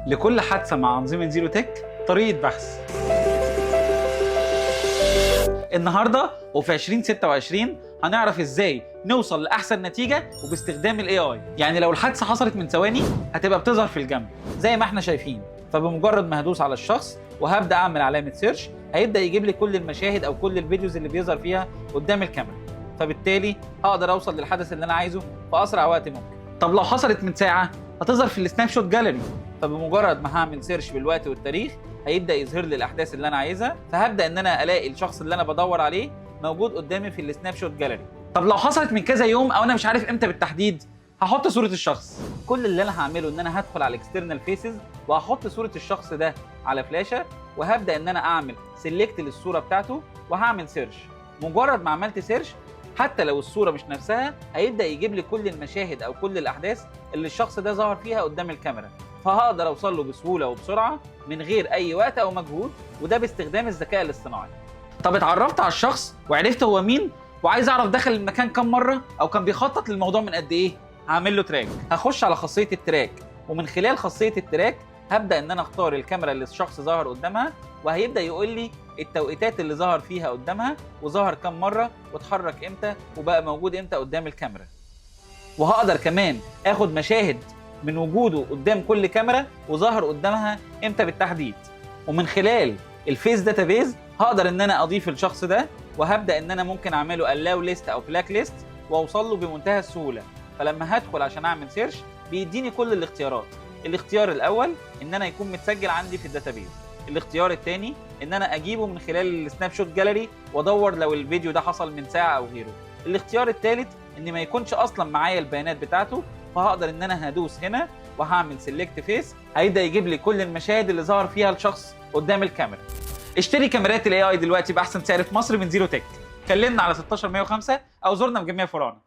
لكل حادثة مع أنظمة زيرو تك طريقة بحث. النهاردة وفي 2026 هنعرف ازاي نوصل لأحسن نتيجة وباستخدام ال AI. يعني لو الحادثة حصلت من ثواني هتبقى بتظهر في الجنب زي ما احنا شايفين، فبمجرد ما هدوس على الشخص وهبدأ أعمل علامة سيرش هيبدأ يجيب لي كل المشاهد أو كل الفيديوز اللي بيظهر فيها قدام الكاميرا، فبالتالي هقدر أوصل للحدث اللي أنا عايزه في أسرع وقت ممكن. طب لو حصلت من ساعة هتظهر في السناب شوت جاليري، فبمجرد ما هعمل سيرش بالوقت والتاريخ هيبدا يظهر لي الاحداث اللي انا عايزها، فهبدا ان انا الاقي الشخص اللي انا بدور عليه موجود قدامي في السناب شوت جاليري. طب لو حصلت من كذا يوم او انا مش عارف امتى بالتحديد، هحط صوره الشخص. كل اللي انا هعمله ان انا هدخل على الاكسترنال فيسز وهحط صوره الشخص ده على فلاشه، وهبدا ان انا اعمل سيلكت للصوره بتاعته وهعمل سيرش. مجرد ما عملت سيرش حتى لو الصوره مش نفسها هيبدا يجيب لي كل المشاهد او كل الاحداث اللي الشخص ده ظهر فيها قدام الكاميرا، فهقدر اوصل له بسهوله وبسرعه من غير اي وقت او مجهود، وده باستخدام الذكاء الاصطناعي. طب اتعرفت على الشخص وعرفت هو مين وعايز اعرف دخل المكان كام مره او كان بيخطط للموضوع من قد ايه، هعمل له تراك. هخش على خاصيه التراك، ومن خلال خاصيه التراك هبدا ان انا اختار الكاميرا اللي الشخص ظهر قدامها، وهيبدا يقول لي التوقيتات اللي ظهر فيها قدامها وظهر كام مره واتحرك امتى وبقى موجود امتى قدام الكاميرا. وهقدر كمان اخد مشاهد من وجوده قدام كل كاميرا وظهر قدامها امتى بالتحديد. ومن خلال الفيس داتابيز هقدر ان انا اضيف الشخص ده، وهبدا ان انا ممكن اعمله الاو ليست او بلاك ليست واوصل له بمنتهى السهوله. فلما هدخل عشان اعمل سيرش بيديني كل الاختيارات. الاختيار الاول ان انا يكون متسجل عندي في الداتابيز، الاختيار الثاني ان انا اجيبه من خلال السناب شوت جاليري وادور لو الفيديو ده حصل من ساعه او غيره، الاختيار الثالث ان ما يكونش اصلا معايا البيانات بتاعته، فهقدر ان انا هدوس هنا وهعمل سيلكت فيس، هيبدا يجيب لي كل المشاهد اللي ظهر فيها الشخص قدام الكاميرا. اشتري كاميرات الاي اي دلوقتي باحسن سعر في مصر من زيرو تك. كلمنا على 16105 او زورنا في جميع فروعنا.